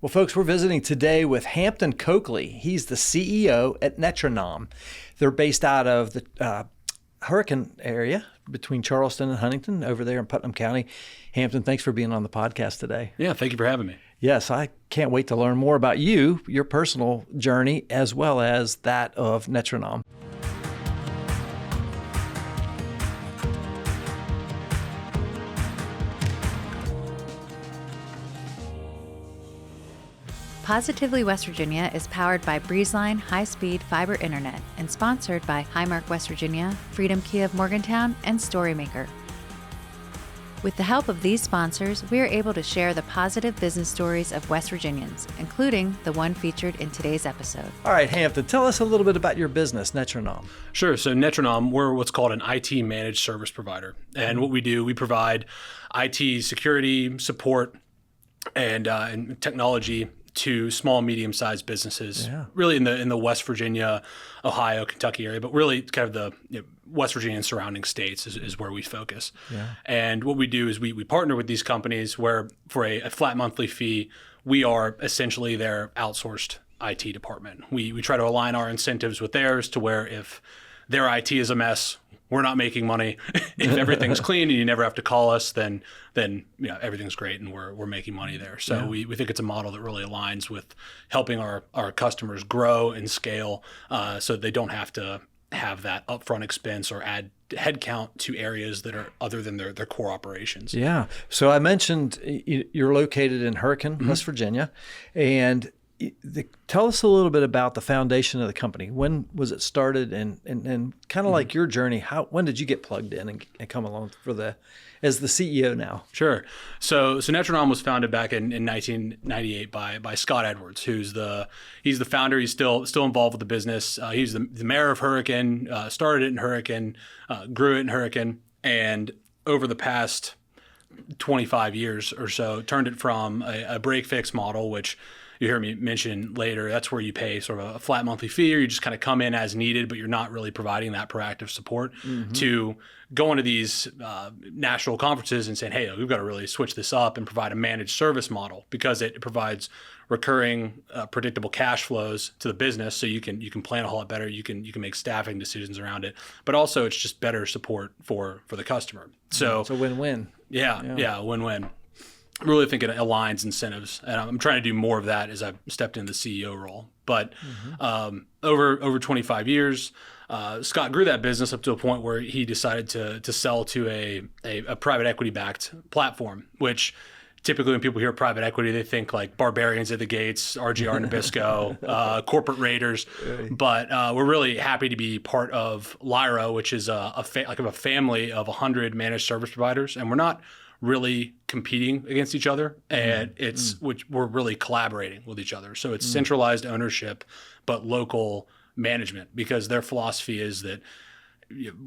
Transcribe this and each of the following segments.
Well, folks, we're visiting today with Hampton Cokeley. He's the CEO at Netranom. They're based out of the Hurricane area between Charleston and Huntington over there in Putnam County. Hampton, thanks for being on the podcast today. Yeah, thank you for having me. Yes, I can't wait to learn more about you, your personal journey, as well as that of Netranom. Positively West Virginia is powered by Breezeline high-speed fiber internet and sponsored by Highmark West Virginia, Freedom Key of Morgantown, and Storymaker. With the help of these sponsors, we are able to share the positive business stories of West Virginians, including the one featured in today's episode. All right, Hampton, tell us a little bit about your business, Netranom. Sure. So Netranom, we're what's called an IT managed service provider. And what we do, we provide IT security, support, and technology to small, medium-sized businesses, really in the West Virginia, Ohio, Kentucky area, but really kind of the West Virginia and surrounding states is where we focus. Yeah. And what we do is we partner with these companies where for a flat monthly fee, we are essentially their outsourced IT department. We try to align our incentives with theirs to where if their IT is a mess, we're not making money. If everything's clean and you never have to call us, then everything's great and we're making money there. So we think it's a model that really aligns with helping our customers grow and scale so they don't have to have that upfront expense or add headcount to areas that are other than their core operations. Yeah. So I mentioned you're located in Hurricane, West Virginia, and tell us a little bit about the foundation of the company. When was it started, and kind of like your journey? When did you get plugged in and come along as the CEO now? Sure. So Netranom was founded back in 1998 by Scott Edwards, he's the founder. He's still involved with the business. He's the mayor of Hurricane. Started it in Hurricane, grew it in Hurricane, and over the past 25 years or so, turned it from a break fix model, which you hear me mention later, that's where you pay sort of a flat monthly fee, or you just kind of come in as needed, but you're not really providing that proactive support, to going to these national conferences and saying, hey, we've got to really switch this up and provide a managed service model, because it provides recurring, predictable cash flows to the business, so you can plan a whole lot better. You can make staffing decisions around it, but also it's just better support for the customer. So it's a win-win. Yeah, win-win. I really think it aligns incentives, and I'm trying to do more of that as I've stepped into the CEO role. But over 25 years, Scott grew that business up to a point where he decided to sell to a private equity-backed platform, which typically when people hear private equity, they think like Barbarians at the Gates, RGR Nabisco, corporate raiders. But we're really happy to be part of Lyra, which is a family of 100 managed service providers, and we're not really competing against each other, and which we're really collaborating with each other. So it's centralized ownership, but local management, because their philosophy is that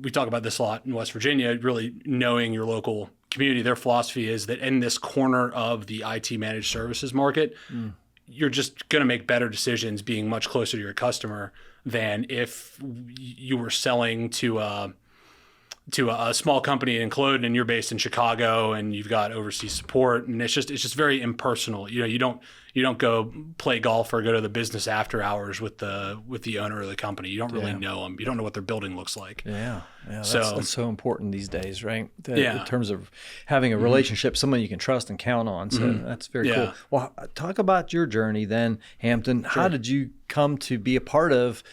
we talk about this a lot in West Virginia, really knowing your local community. Their philosophy is that in this corner of the IT managed services market, you're just going to make better decisions being much closer to your customer than if you were selling to a small company in Culloden and you're based in Chicago and you've got overseas support, and it's just very impersonal. You don't go play golf or go to the business after hours with the owner of the company. You don't really know them. You don't know what their building looks like. Yeah. That's so important these days, right? In terms of having a relationship, someone you can trust and count on. So that's very cool. Well, talk about your journey then, Hampton. Sure. How did you come to be a part of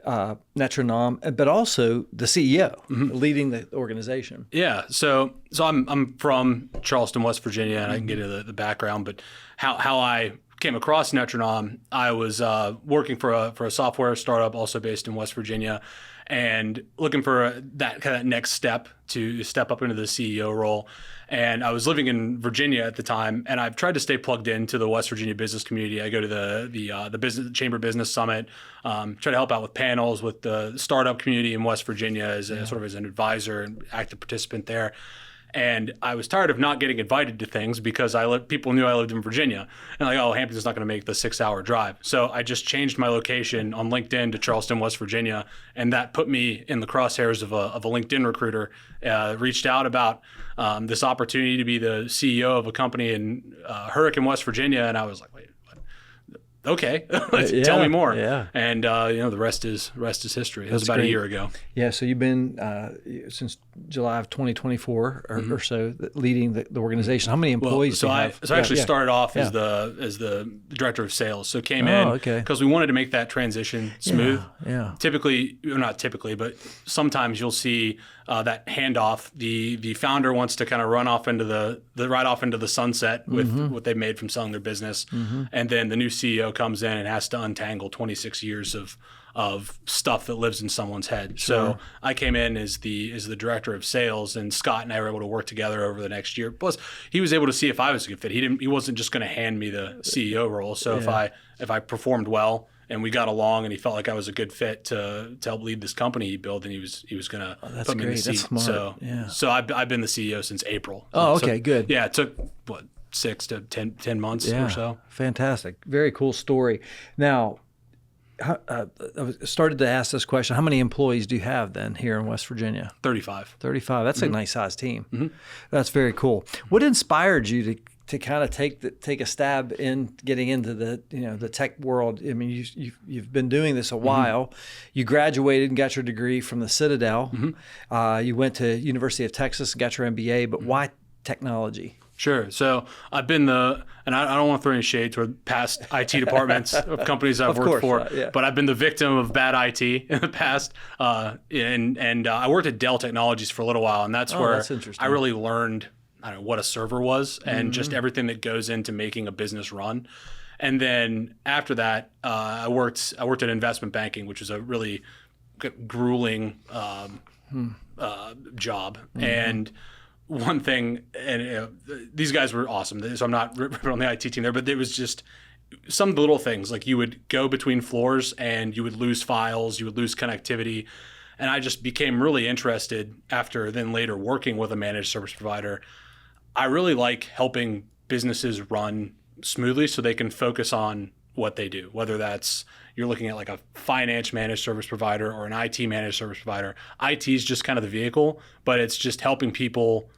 Netranom, but also the CEO, leading the organization? Yeah, so I'm from Charleston, West Virginia, and I can get into the background. But how I came across Netranom, I was working for a software startup also based in West Virginia, and looking for that kind of next step to step up into the CEO role. And I was living in Virginia at the time, and I've tried to stay plugged into the West Virginia business community. I go to the business Chamber Business Summit, try to help out with panels with the startup community in West Virginia as sort of as an advisor and active participant there. And I was tired of not getting invited to things because people knew I lived in Virginia. And like, oh, Hampton's not going to make the 6-hour drive. So I just changed my location on LinkedIn to Charleston, West Virginia. And that put me in the crosshairs of a LinkedIn recruiter. Reached out about this opportunity to be the CEO of a company in Hurricane, West Virginia. And I was like, wait, okay, tell me more. Yeah. And the rest is history. That was about a year ago. Yeah. So you've been since July of 2024 or so leading the organization. How many employees do you have? I actually started off as the director of sales. So came in because we wanted to make that transition smooth. Yeah. Typically, or not typically, but sometimes you'll see that handoff. The founder wants to kind of run off into the sunset with what they've made from selling their business, and then the new CEO comes in and has to untangle 26 years of stuff that lives in someone's head. Sure. So I came in as the director of sales, and Scott and I were able to work together over the next year. Plus, he was able to see if I was a good fit. He wasn't just going to hand me the CEO role. So if I performed well and we got along, and he felt like I was a good fit to help lead this company he built, and he was going to put me in the seat. That's smart. So I've been the CEO since April. Oh, okay, good. Yeah, it took 6 to 10 months or so. Fantastic. Very cool story. Now, I started to ask this question. How many employees do you have then here in West Virginia? 35. 35. That's a nice sized team. That's very cool. What inspired you to kind of take a stab in getting into the tech world? I mean, you've been doing this a while. You graduated and got your degree from the Citadel. You went to University of Texas and got your MBA. But why technology? Sure. So I've been and I don't want to throw any shade toward past IT departments of companies I've worked for, but I've been the victim of bad IT in the past. And I worked at Dell Technologies for a little while, and that's where I really learned what a server was and just everything that goes into making a business run. And then after that, I worked at investment banking, which is a really grueling job. And one thing, and these guys were awesome, so I'm not ripping on the IT team there, but it was just some of the little things, like you would go between floors and you would lose files, you would lose connectivity. And I just became really interested after then later working with a managed service provider. I really like helping businesses run smoothly so they can focus on what they do, whether that's you're looking at like a finance managed service provider or an IT managed service provider. IT is just kind of the vehicle, but it's just helping people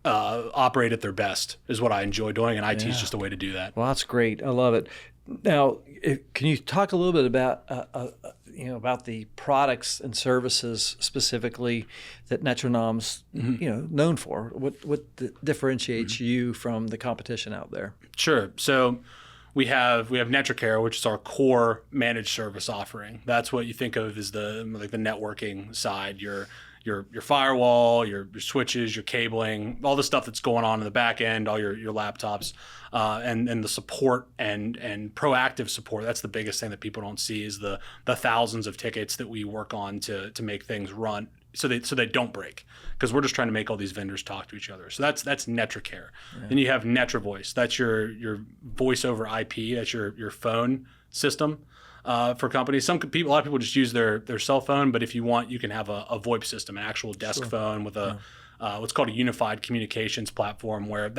operate at their best is what I enjoy doing, and IT is just a way to do that. Well, that's great. I love it. Now, can you talk a little bit about about the products and services specifically that Netranom's known for? What differentiates you from the competition out there? Sure. So we have NetraCare, which is our core managed service offering. That's what you think of as the networking side. Your firewall, your switches, your cabling, all the stuff that's going on in the back end, all your laptops, and the support and proactive support. That's the biggest thing that people don't see is the thousands of tickets that we work on to make things run so they don't break, because we're just trying to make all these vendors talk to each other. So that's NetraCare. Yeah. Then you have NetraVoice. That's your voice over IP. That's your phone system. For companies, a lot of people just use their cell phone, but if you want, you can have a VoIP system, an actual desk phone with what's called a unified communications platform, where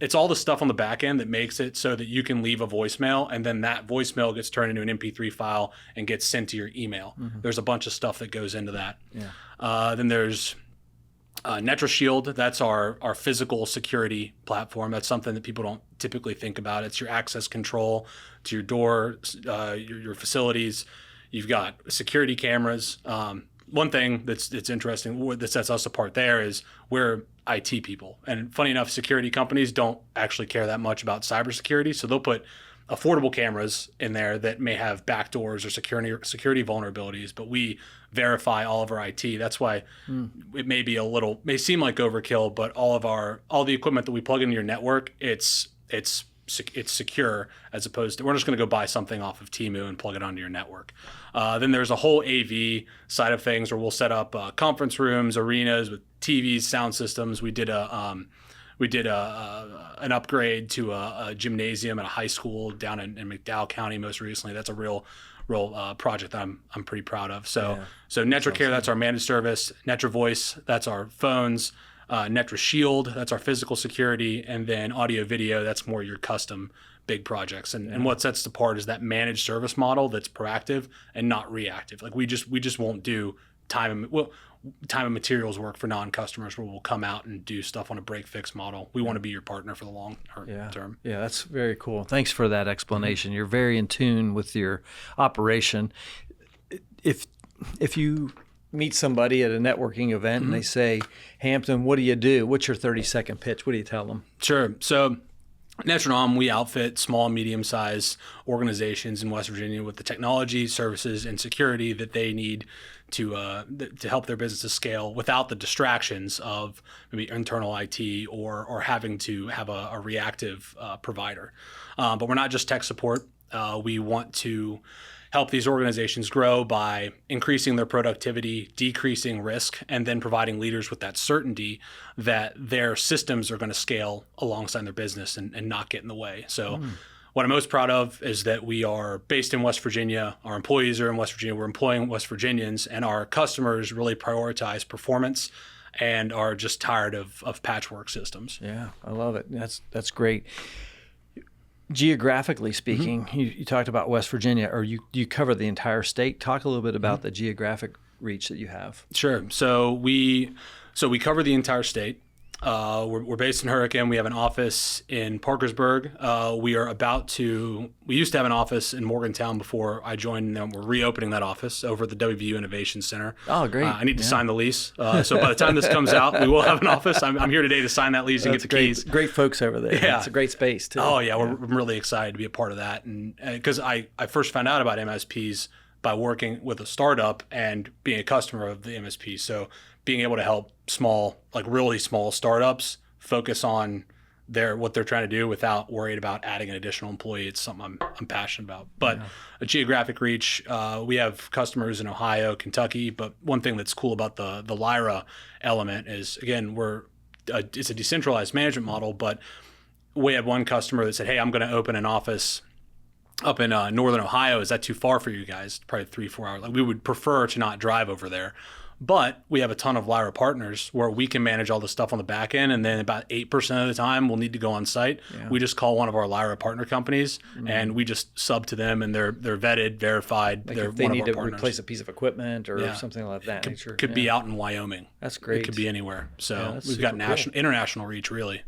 it's all the stuff on the back end that makes it so that you can leave a voicemail, and then that voicemail gets turned into an MP3 file and gets sent to your email. There's a bunch of stuff that goes into that. Then there's NetraShield. That's our physical security platform. That's something that people don't typically think about. It's your access control to your door, your facilities. You've got security cameras. One thing that's interesting that sets us apart there is we're IT people. And funny enough, security companies don't actually care that much about cybersecurity. So they'll put affordable cameras in there that may have backdoors or security vulnerabilities, but we verify all of our IT. That's why it may seem like overkill, but all the equipment that we plug into your network, it's secure, as opposed to we're just going to go buy something off of Temu and plug it onto your network. Then there's a whole AV side of things where we'll set up conference rooms, arenas with TVs, sound systems. We did an upgrade to a gymnasium at a high school down in McDowell County most recently. That's a real project that I'm pretty proud of. So NetraCare, that's our managed service. NetraVoice, that's our phones. NetraShield, that's our physical security, and then audio video, that's more your custom big projects. And what sets it apart is that managed service model that's proactive and not reactive. Like we just won't do time. time and materials work for non-customers where we'll come out and do stuff on a break-fix model. We want to be your partner for the long term. Yeah, that's very cool. Thanks for that explanation. You're very in tune with your operation. If you meet somebody at a networking event and they say, Hampton, what do you do? What's your 30-second pitch? What do you tell them? Sure. So Netranom, we outfit small and medium-sized organizations in West Virginia with the technology, services, and security that they need to help their businesses scale without the distractions of maybe internal IT or having to have a reactive provider. But we're not just tech support. We want to help these organizations grow by increasing their productivity, decreasing risk, and then providing leaders with that certainty that their systems are going to scale alongside their business and not get in the way. So what I'm most proud of is that we are based in West Virginia. Our employees are in West Virginia. We're employing West Virginians, and our customers really prioritize performance and are just tired of patchwork systems. Yeah, I love it. That's great. Geographically speaking, you talked about West Virginia, or you cover the entire state. Talk a little bit about the geographic reach that you have. Sure. So we cover the entire state. We're based in Hurricane. We have an office in Parkersburg. We used to have an office in Morgantown before I joined them. We're reopening that office over at the WVU Innovation Center. Oh, great. I need to sign the lease. So by the time this comes out, we will have an office. I'm here today to sign that lease and get the keys. Great folks over there. Yeah. It's a great space too. Oh yeah. I'm really excited to be a part of that. And because I first found out about MSPs by working with a startup and being a customer of the MSP. So being able to help really small startups focus on what they're trying to do without worried about adding an additional employee. It's something I'm passionate about. But a geographic reach, we have customers in Ohio, Kentucky. But one thing that's cool about the Lyra element is, again, it's a decentralized management model. But we had one customer that said, "Hey, I'm going to open an office up in northern Ohio. Is that too far for you guys? Probably 3-4 hours. Like, we would prefer to not drive over there." But we have a ton of Lyra partners where we can manage all the stuff on the back end, and then about 8% of the time we'll need to go on site. Yeah. We just call one of our Lyra partner companies, and we just sub to them, and they're vetted, verified. Like they're if they one need of our to partners. Replace a piece of equipment or something like that. Could be out in Wyoming. That's great. It could be anywhere. So we've got cool. international reach, really.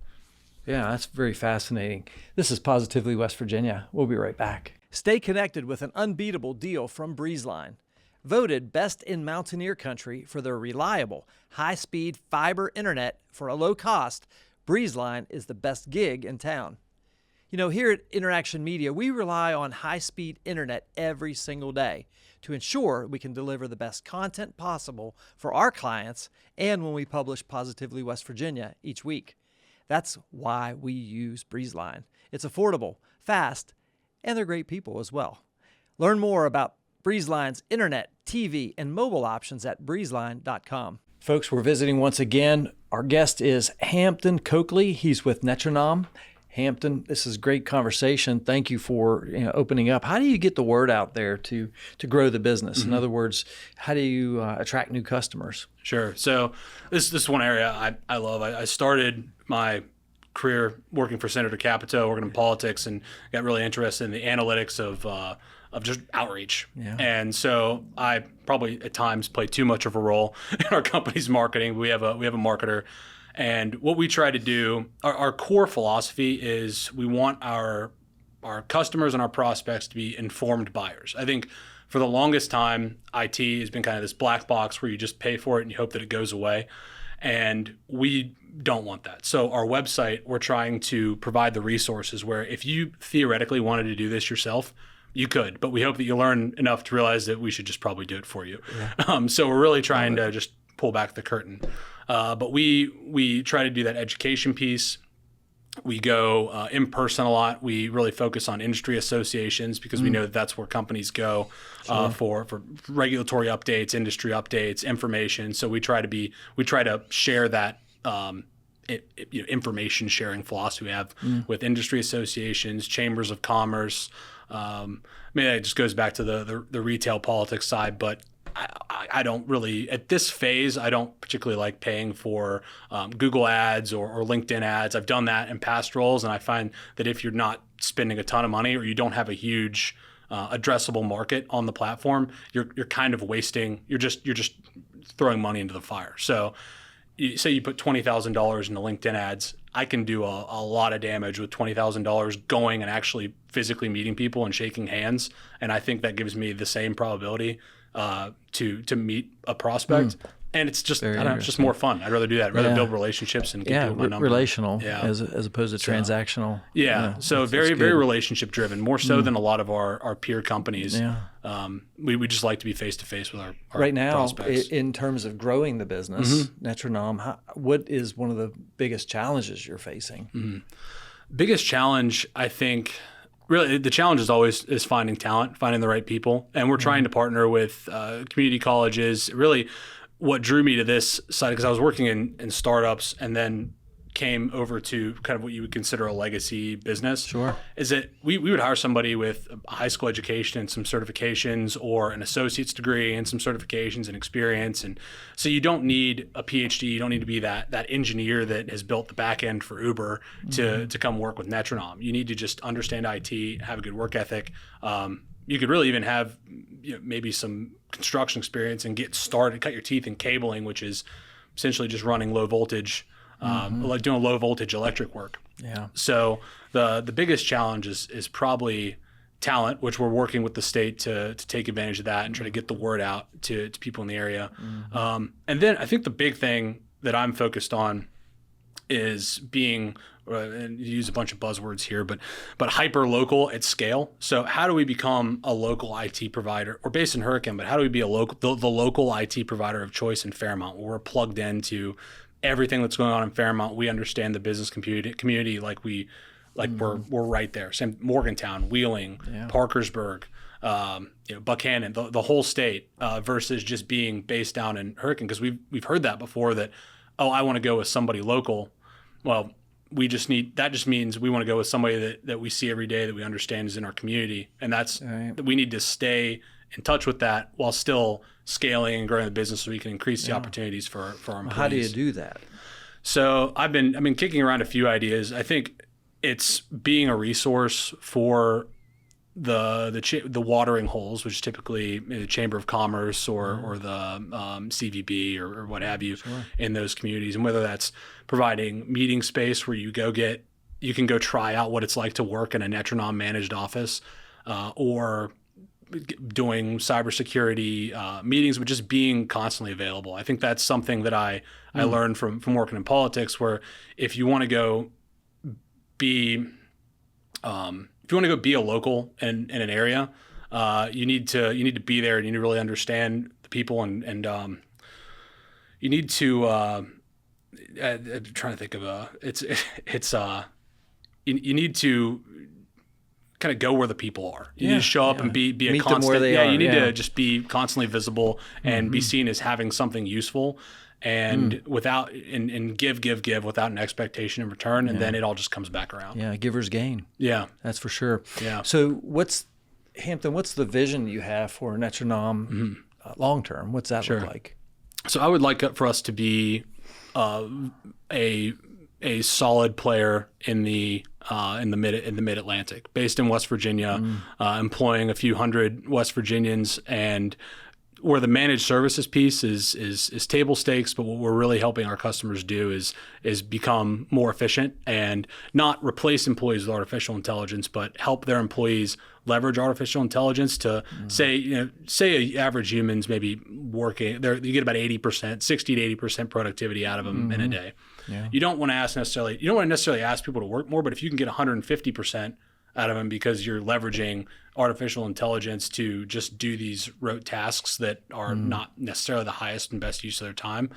Yeah, that's very fascinating. This is Positively West Virginia. We'll be right back. Stay connected with an unbeatable deal from Breezeline. Voted best in Mountaineer Country for their reliable, high-speed fiber internet for a low cost, Breezeline is the best gig in town. You know, here at InnerAction Media, we rely on high-speed internet every single day to ensure we can deliver the best content possible for our clients and when we publish Positively West Virginia each week. That's why we use Breezeline. It's affordable, fast, and they're great people as well. Learn more about Breezeline's internet, TV, and mobile options at breezeline.com. Folks, we're visiting once again. Our guest is Hampton Cokeley. He's with Netranom. Hampton, this is great conversation. Thank you for opening up. How do you get the word out there to grow the business? In other words, how do you attract new customers? Sure. So this is one area I love. I started my career working for Senator Capito, working in politics, and got really interested in the analytics of just outreach. Yeah. And so I probably at times play too much of a role in our company's marketing. We have a marketer, and what we try to do, our core philosophy is we want our customers and our prospects to be informed buyers. I think for the longest time, IT has been kind of this black box where you just pay for it and you hope that it goes away. And we don't want that. So our website, we're trying to provide the resources where if you theoretically wanted to do this yourself, you could, but we hope that you learn enough to realize that we should just probably do it for you. Yeah. So we're really trying to just pull back the curtain. But we try to do that education piece. We go in person a lot. We really focus on industry associations because we know that that's where companies go for regulatory updates, industry updates, information. So we try to share that information sharing philosophy we have with industry associations, chambers of commerce. It just goes back to the retail politics side, but I don't really, at this phase, I don't particularly like paying for Google ads or LinkedIn ads. I've done that in past roles, and I find that if you're not spending a ton of money or you don't have a huge addressable market on the platform, you're kind of wasting. You're just throwing money into the fire. So, say you put $20,000 into LinkedIn ads. I can do a lot of damage with $20,000 going and actually physically meeting people and shaking hands. And I think that gives me the same probability to meet a prospect. And it's just, I don't know, it's just more fun. I'd rather do that. I'd rather build relationships and get people my number. Relational as opposed to transactional. So very relationship driven, more so than a lot of our peer companies. We just like to be face to face with our right now, prospects. In terms of growing the business, Netranom, what is one of the biggest challenges you're facing? Biggest challenge, I think, really the challenge is finding talent, finding the right people. And we're trying to partner with community colleges. Really, what drew me to this side, because I was working in startups and then came over to kind of what you would consider a legacy business, is that we would hire somebody with a high school education and some certifications, or an associate's degree and some certifications and experience. And so you don't need a PhD, you don't need to be that engineer that has built the back end for Uber to come work with Netranom. You need to just understand IT, have a good work ethic. You could really even have maybe some construction experience and get started, cut your teeth in cabling, which is essentially just running low voltage, like doing low voltage electric work. So the biggest challenge is probably talent, which we're working with the state to take advantage of that and try to get the word out to people in the area. And then I think the big thing that I'm focused on is being, and you use a bunch of buzzwords here, but hyper local at scale. So how do we become a local IT provider? We're based in Hurricane, but how do we be the local IT provider of choice in Fairmont, where we're plugged into everything that's going on in Fairmont? We understand the business community like we're right there. Same Morgantown, Wheeling, Parkersburg, Buchanan, the whole state, versus just being based down in Hurricane, because we've heard that before, that I want to go with somebody local. Well, that just means we want to go with somebody that we see every day, that we understand is in our community. And that we need to stay in touch with that while still scaling and growing the business, so we can increase the opportunities for our employees. How do you do that? So I've been kicking around a few ideas. I think it's being a resource for the watering holes, which is typically the Chamber of Commerce or the CVB or what have you in those communities. And whether that's providing meeting space where you can go try out what it's like to work in a Netranom managed office, or doing cybersecurity meetings, but just being constantly available. I think that's something that I learned from working in politics, where if you want to go be a local in an area, you need to be there, and you need to really understand the people, and you need to. I'm trying to think of you need to kind of go where the people are. You need to show up and be a Meet constant. Them where they are. You need to just be constantly visible and be seen as having something useful. And without and give without an expectation in return, and then it all just comes back around. Yeah, givers gain. Yeah, that's for sure. Yeah. So Hampton, what's the vision you have for Netranom long term? What's that look like? So I would like for us to be a solid player in the mid Atlantic, based in West Virginia, employing a few hundred West Virginians, and where the managed services piece is table stakes, but what we're really helping our customers do is become more efficient and not replace employees with artificial intelligence, but help their employees leverage artificial intelligence to say an average human's maybe working there, you get about 80%, 60 to 80% productivity out of them in a day. Yeah. You don't want to necessarily ask people to work more, but if you can get 150% out of them because you're leveraging artificial intelligence to just do these rote tasks that are not necessarily the highest and best use of their time,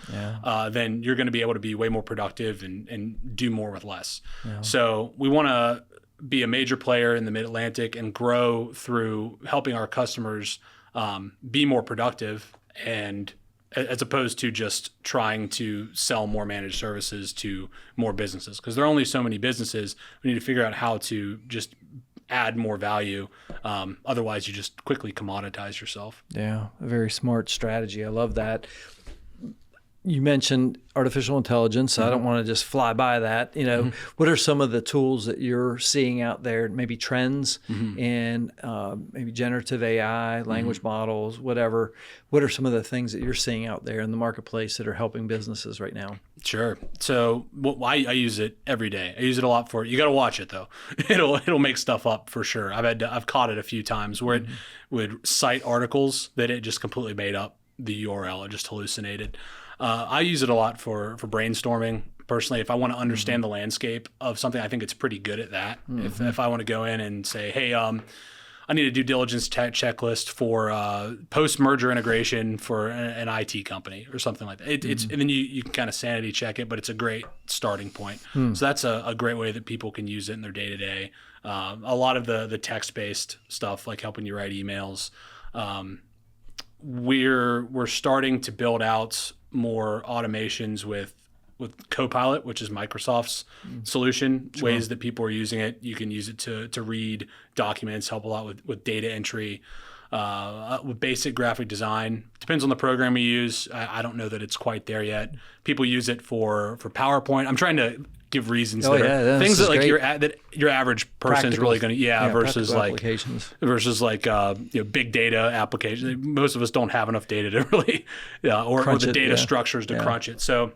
then you're going to be able to be way more productive and do more with less. Yeah. So we want to be a major player in the Mid-Atlantic and grow through helping our customers be more productive, and as opposed to just trying to sell more managed services to more businesses, because there are only so many businesses. We need to figure out how to just add more value. Otherwise, you just quickly commoditize yourself. Yeah, a very smart strategy. I love that. you mentioned artificial intelligence. I don't want to just fly by that. What are some of the tools that you're seeing out there, maybe trends in maybe generative AI, language models, whatever? What are some of the things that you're seeing out there in the marketplace that are helping businesses right now? Sure. So I use it every day. I use it a lot you got to watch it though. It'll make stuff up for sure. I've caught it a few times where it would cite articles that it just completely made up the URL. It just hallucinated. I use it a lot for brainstorming. Personally, if I want to understand the landscape of something, I think it's pretty good at that. If I want to go in and say, hey, I need a due diligence checklist for post-merger integration for an IT company or something like that. It's and then you can kind of sanity check it, but it's a great starting point. So that's a great way that people can use it in their day-to-day. A lot of the text-based stuff, like helping you write emails, we're starting to build out more automations with Copilot, which is Microsoft's solution. Sure. Ways that people are using it. You can use it to read documents, help a lot with data entry, with basic graphic design. Depends on the program you use. I don't know that it's quite there yet. People use it for PowerPoint. I'm trying to give reasons things that like that your average person's really going to versus like big data applications. Most of us don't have enough data to really or the data structures to crunch it. So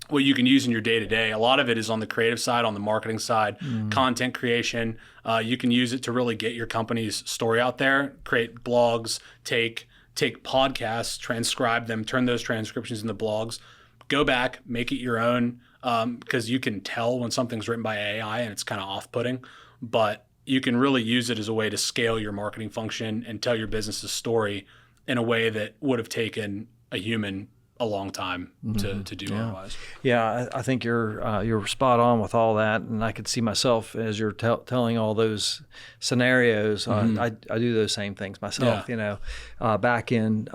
what you can use in your day-to-day, a lot of it is on the creative side, on the marketing side, content creation. You can use it to really get your company's story out there, create blogs, take podcasts, transcribe them, turn those transcriptions into blogs, go back, make it your own, because you can tell when something's written by AI and it's kind of off-putting, but you can really use it as a way to scale your marketing function and tell your business's story in a way that would have taken a human a long time to do otherwise. Yeah, I think you're spot on with all that, and I could see myself as you're telling all those scenarios. I do those same things myself. Back in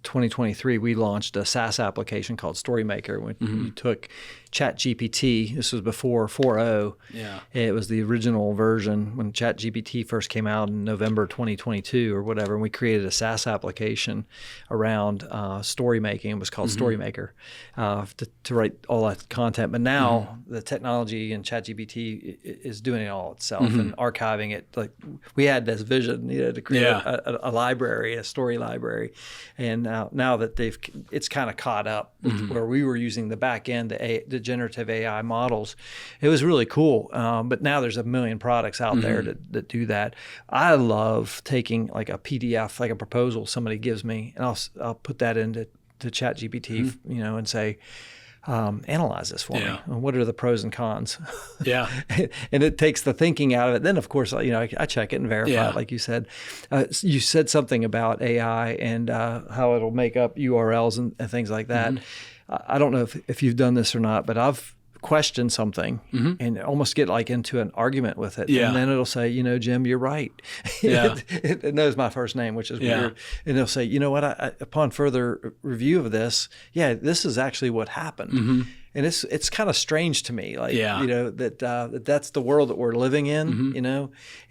2023, we launched a SaaS application called StoryMaker. When you took ChatGPT, this was before 4.0. Yeah, it was the original version when ChatGPT first came out in November 2022 or whatever. And we created a SaaS application around story making. It was called StoryMaker to write all that content. But now the technology in ChatGPT is doing it all itself and archiving it. Like we had this vision, to create a library, a story library, and now that it's kind of caught up with where we were using the back end, the generative AI models. It was really cool. But now there's a million products out there that do that. I love taking like a PDF, like a proposal somebody gives me, and I'll put that into ChatGPT, and say, analyze this for me. What are the pros and cons? Yeah. And it takes the thinking out of it. Then, of course, I check it and verify it, like you said. You said something about AI and how it'll make up URLs and things like that. I don't know if you've done this or not, but I've questioned something and almost get like into an argument with it. And then it'll say, Jim, you're right. It knows my first name, which is weird. And it'll say, you know what, upon further review of this, this is actually what happened. And it's kind of strange to me, like, that's the world that we're living in,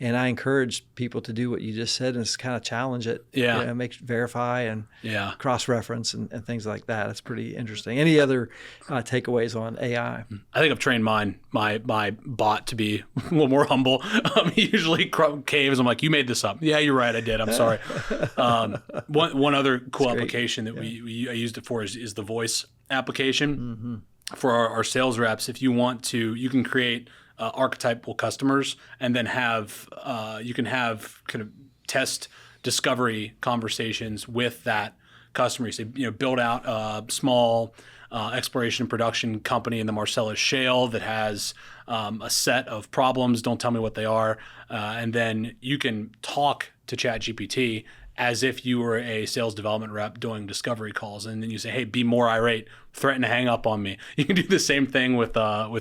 and I encourage people to do what you just said and just kind of challenge it, verify and cross-reference and things like that. It's pretty interesting. Any other takeaways on AI? I think I've trained my bot to be a little more humble. He usually caves. I'm like, you made this up. Yeah, you're right. I did. I'm sorry. One other cool application that I used it for is the voice application. For our sales reps, if you want to, you can create archetypal customers and then you can have kind of test discovery conversations with that customer. You say, build out a small exploration and production company in the Marcellus Shale that has a set of problems. Don't tell me what they are. And then you can talk to ChatGPT as if you were a sales development rep doing discovery calls, and then you say, "Hey, be more irate, threaten to hang up on me." You can do the same thing with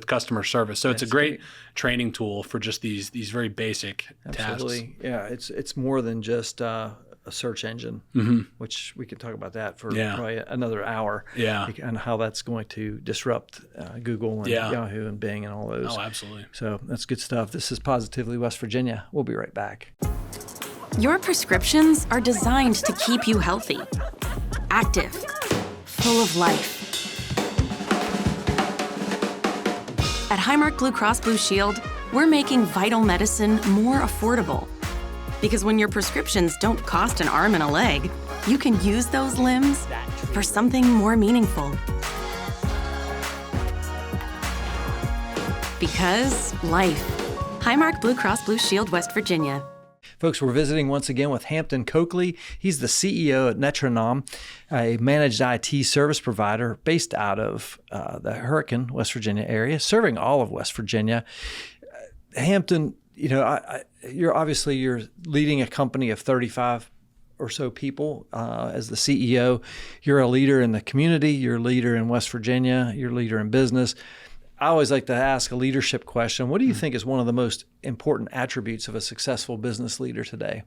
customer service. So it's a great training tool for just these very basic tasks. Yeah, it's more than just a search engine, which we could talk about that for probably another hour. And how that's going to disrupt Google and Yahoo and Bing and all those. Oh, absolutely. So that's good stuff. This is Positively West Virginia. We'll be right back. Your prescriptions are designed to keep you healthy, active, full of life. At Highmark Blue Cross Blue Shield, we're making vital medicine more affordable. Because when your prescriptions don't cost an arm and a leg, you can use those limbs for something more meaningful. Because life. Highmark Blue Cross Blue Shield, West Virginia. Folks, we're visiting once again with Hampton Cokeley. He's the CEO at Netranom, a managed IT service provider based out of the Hurricane, West Virginia area, serving all of West Virginia. Hampton, you're leading a company of 35 or so people as the CEO. You're a leader in the community. You're a leader in West Virginia. You're a leader in business. I always like to ask a leadership question. What do you think is one of the most important attributes of a successful business leader today?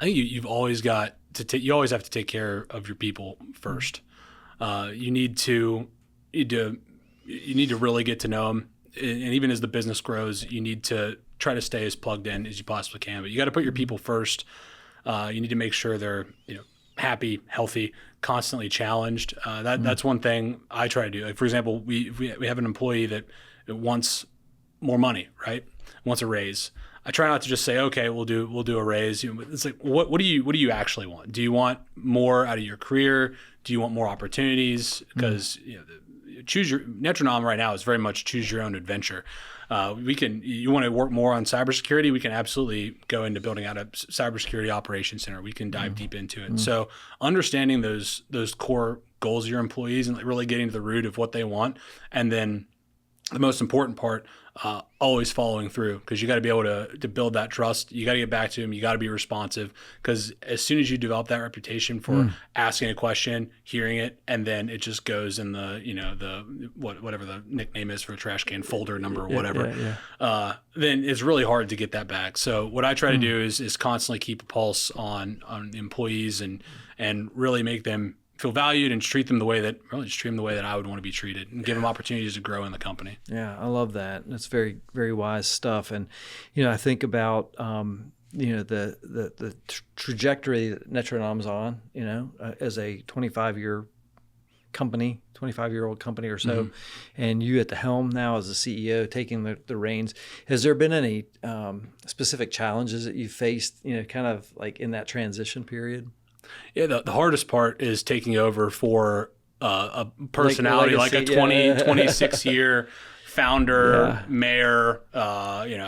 I think you've always got to you always have to take care of your people first. You need to really get to know them, and even as the business grows, you need to try to stay as plugged in as you possibly can. But you got to put your people first. You need to make sure they're happy, healthy, constantly challenged. That's one thing I try to do. Like, for example, we have an employee that wants more money, right? Wants a raise. I try not to just say, okay, we'll do a raise. It's like, what do you actually want? Do you want more out of your career? Do you want more opportunities? Because Netranom right now is very much choose your own adventure. You want to work more on cybersecurity, we can absolutely go into building out a cybersecurity operations center. We can dive deep into it. So understanding those core goals of your employees and really getting to the root of what they want. And then the most important part, always following through, because you got to be able to build that trust. You got to get back to them. You got to be responsive, because as soon as you develop that reputation for asking a question, hearing it, and then it just goes in the whatever the nickname is for a trash can folder number or whatever, then it's really hard to get that back. So what I try to do is constantly keep a pulse on the employees and really make them feel valued and treat them the way that I would want to be treated, and give them opportunities to grow in the company. Yeah, I love that. That's very, very wise stuff. And, I think about, the trajectory that Netranom's on, as a 25-year-old company or so, and you at the helm now as the CEO taking the reins. Has there been any specific challenges that you faced, kind of like in that transition period? Yeah, the hardest part is taking over for a personality like a 26-year founder, mayor,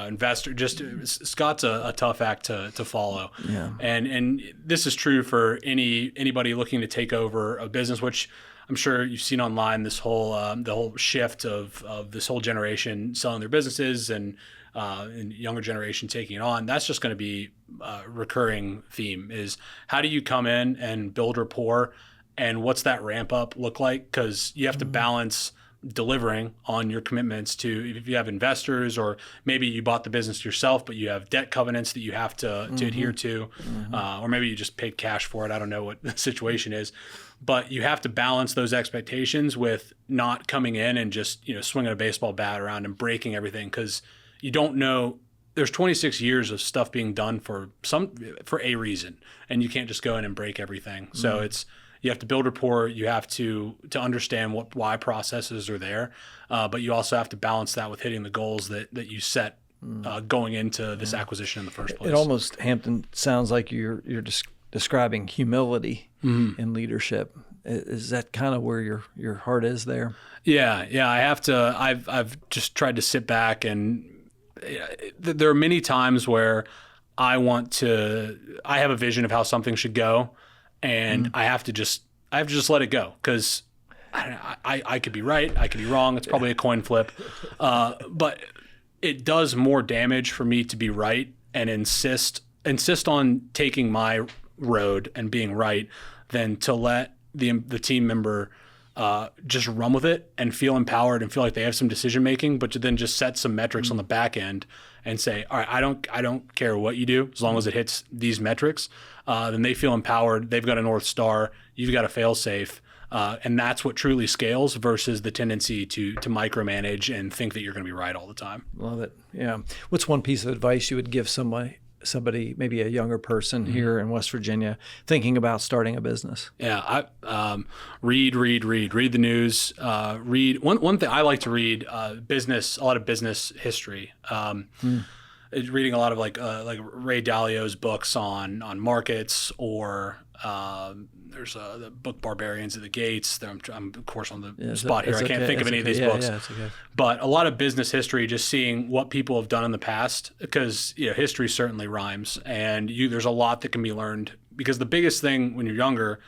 investor. Just Scott's a tough act to follow. Yeah. And this is true for anybody looking to take over a business, which I'm sure you've seen online, this whole the whole shift of this whole generation selling their businesses and younger generation taking it on. That's just going to be a recurring theme, is how do you come in and build rapport, and what's that ramp up look like? Because you have to balance delivering on your commitments to, if you have investors, or maybe you bought the business yourself, but you have debt covenants that you have to adhere to, or maybe you just paid cash for it. I don't know what the situation is. But you have to balance those expectations with not coming in and just swinging a baseball bat around and breaking everything, because you don't know. There's 26 years of stuff being done for a reason, and you can't just go in and break everything. So you have to build rapport. You have to understand why processes are there, but you also have to balance that with hitting the goals that you set going into this acquisition in the first place. It almost, Hampton, sounds like you're just describing humility in leadership. Is that kind of where your heart is there? Yeah. I have to. I've just tried to sit back, and there are many times where I have a vision of how something should go, and I have to just let it go, because I could be right, I could be wrong. It's probably a coin flip, but it does more damage for me to be right and insist on taking my road and being right than to let the team member just run with it and feel empowered and feel like they have some decision making, but to then just set some metrics on the back end and say, all right, I don't care what you do as long as it hits these metrics. Then they feel empowered. They've got a North Star. You've got a fail safe. And that's what truly scales versus the tendency to micromanage and think that you're going to be right all the time. Love it. Yeah. What's one piece of advice you would give somebody somebody, maybe a younger person here in West Virginia thinking about starting a business? Yeah, read the news. Read one thing I like to read, a lot of business history. Reading a lot of like Ray Dalio's books on markets, or there's the book Barbarians at the Gates. I'm of course on the spot here. I can't think of any of these books. Yeah, it's okay. But a lot of business history, just seeing what people have done in the past, because history certainly rhymes, and there's a lot that can be learned. Because the biggest thing when you're younger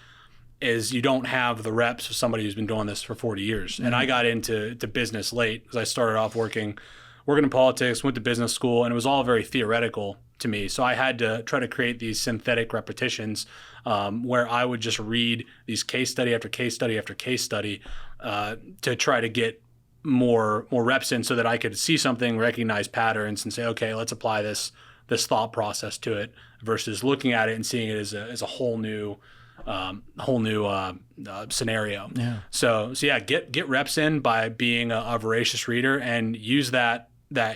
is you don't have the reps of somebody who's been doing this for 40 years. And I got into business late, because I started off working in politics, went to business school, and it was all very theoretical to me. So I had to try to create these synthetic repetitions where I would just read these case study after case study after case study to try to get more reps in, so that I could see something, recognize patterns, and say, okay, let's apply this thought process to it, versus looking at it and seeing it as a whole new scenario. Yeah. So yeah, get reps in by being a voracious reader, and use that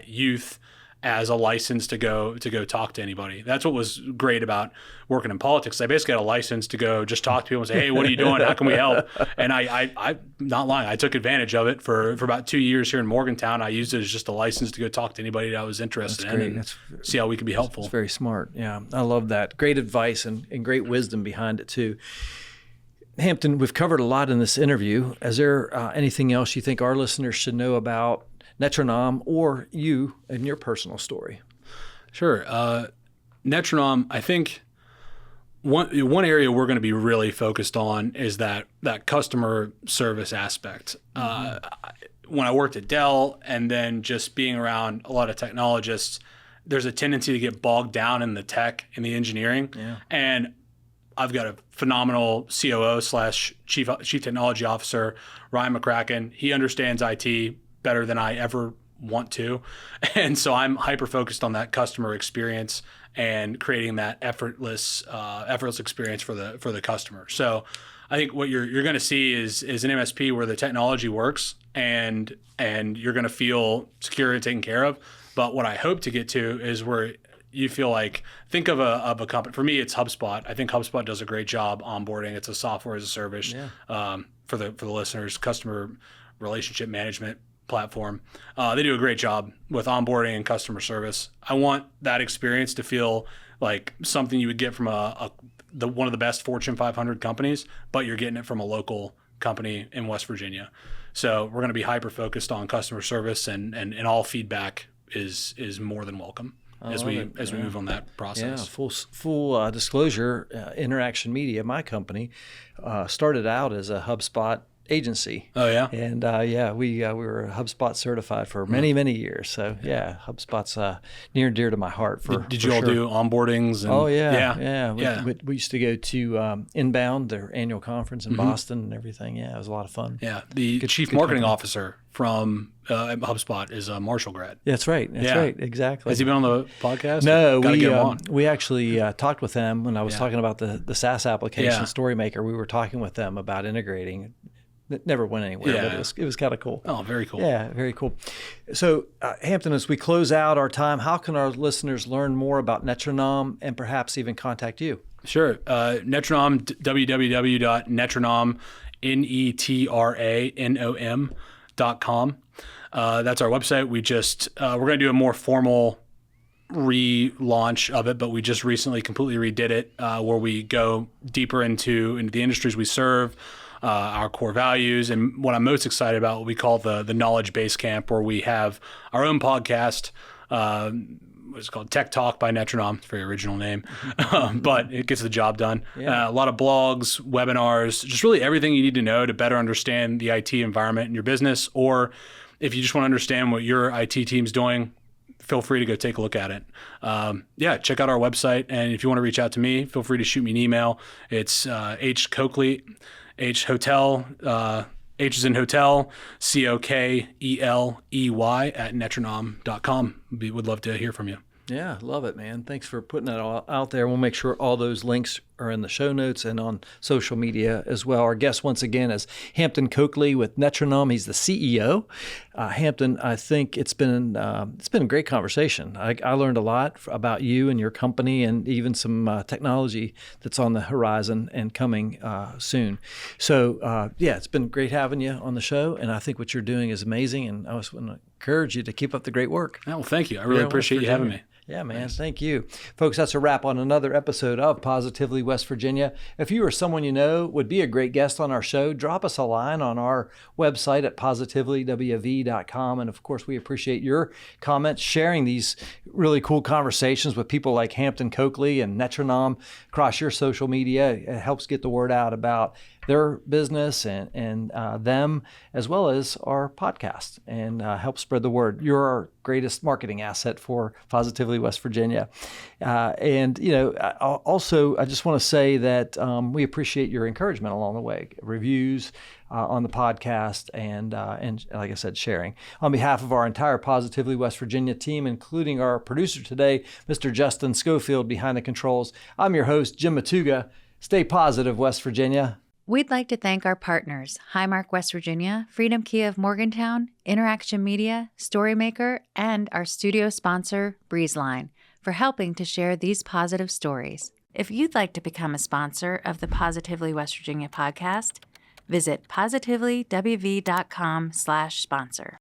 youth as a license to go talk to anybody. That's what was great about working in politics. I basically had a license to go just talk to people and say, hey, what are you doing? How can we help? And I'm not lying. I took advantage of it for about 2 years here in Morgantown. I used it as just a license to go talk to anybody that I was interested in, and see how we could be helpful. It's very smart. Yeah, I love that. Great advice and great wisdom behind it too. Hampton, we've covered a lot in this interview. Is there anything else you think our listeners should know about Netranom, or you and your personal story? Sure. Netranom, I think one area we're going to be really focused on is that customer service aspect. When I worked at Dell, and then just being around a lot of technologists, there's a tendency to get bogged down in the tech and the engineering. Yeah. And I've got a phenomenal COO / chief technology officer, Ryan McCracken. He understands IT better than I ever want to. And so I'm hyper focused on that customer experience and creating that effortless experience for the customer. So I think what you're going to see is an MSP where the technology works, and you're going to feel secure and taken care of. But what I hope to get to is where you feel like, think of a company. For me, it's HubSpot. I think HubSpot does a great job onboarding. It's a software as a service for the listeners, customer relationship management platform. They do a great job with onboarding and customer service. I want that experience to feel like something you would get from one of the best Fortune 500 companies, but you're getting it from a local company in West Virginia. So we're going to be hyper focused on customer service, and all feedback is more than welcome as we move on that process. Yeah, full disclosure, InnerAction Media, my company, started out as a HubSpot agency. Oh yeah. And we were HubSpot certified for many years. So yeah, HubSpot's near and dear to my heart. Did you all do onboardings? And, oh yeah. We used to go to Inbound, their annual conference in Boston, and everything. Yeah, it was a lot of fun. Yeah, the chief marketing officer from HubSpot is a Marshall grad. That's right. That's right. Exactly. Has he been on the podcast? No, we actually talked with them when I was talking about the SaaS application StoryMaker. We were talking with them about integrating. It never went anywhere, but it was kind of cool. Oh, very cool. Yeah, very cool. So, Hampton, as we close out our time, how can our listeners learn more about Netranom and perhaps even contact you? Sure. Netranom, www.netranom, netranom.com. That's our website. We're going to do a more formal relaunch of it, but we just recently completely redid it, where we go deeper into the industries we serve, our core values, and what I'm most excited about, what we call the Knowledge Base Camp, where we have our own podcast, what's called Tech Talk by Netranom. It's a very original name, but it gets the job done. A lot of blogs, webinars, just really everything you need to know to better understand the IT environment in your business, or if you just want to understand what your IT team's doing, feel free to go take a look at it. Check out our website, and if you want to reach out to me, feel free to shoot me an email. It's H Cokeley, H hotel, H is in hotel, Cokeley @ netranom.com. Would love to hear from you. Yeah, love it, man. Thanks for putting that all out there. We'll make sure all those links are in the show notes and on social media as well. Our guest once again is Hampton Cokeley with Netranom. He's the CEO. Hampton, I think it's been a great conversation. I learned a lot about you and your company, and even some technology that's on the horizon and coming soon. So it's been great having you on the show, and I think what you're doing is amazing. And I just want to encourage you to keep up the great work. Well, thank you. I really appreciate you having me. Yeah, man. Thank you. Folks, that's a wrap on another episode of Positively West Virginia. If you or someone you know would be a great guest on our show, drop us a line on our website at positivelywv.com. And of course, we appreciate your comments, sharing these really cool conversations with people like Hampton Cokeley and Netranom across your social media. It helps get the word out about their business and them, as well as our podcast, and help spread the word. You're our greatest marketing asset for Positively West Virginia. And also, I just want to say that we appreciate your encouragement along the way, reviews on the podcast, and like I said, sharing. On behalf of our entire Positively West Virginia team, including our producer today, Mr. Justin Schofield behind the controls, I'm your host, Jim Matuga. Stay positive, West Virginia. We'd like to thank our partners, Highmark West Virginia, Freedom Key of Morgantown, InnerAction Media, Storymaker, and our studio sponsor, Breezeline, for helping to share these positive stories. If you'd like to become a sponsor of the Positively West Virginia podcast, visit positivelywv.com/sponsor.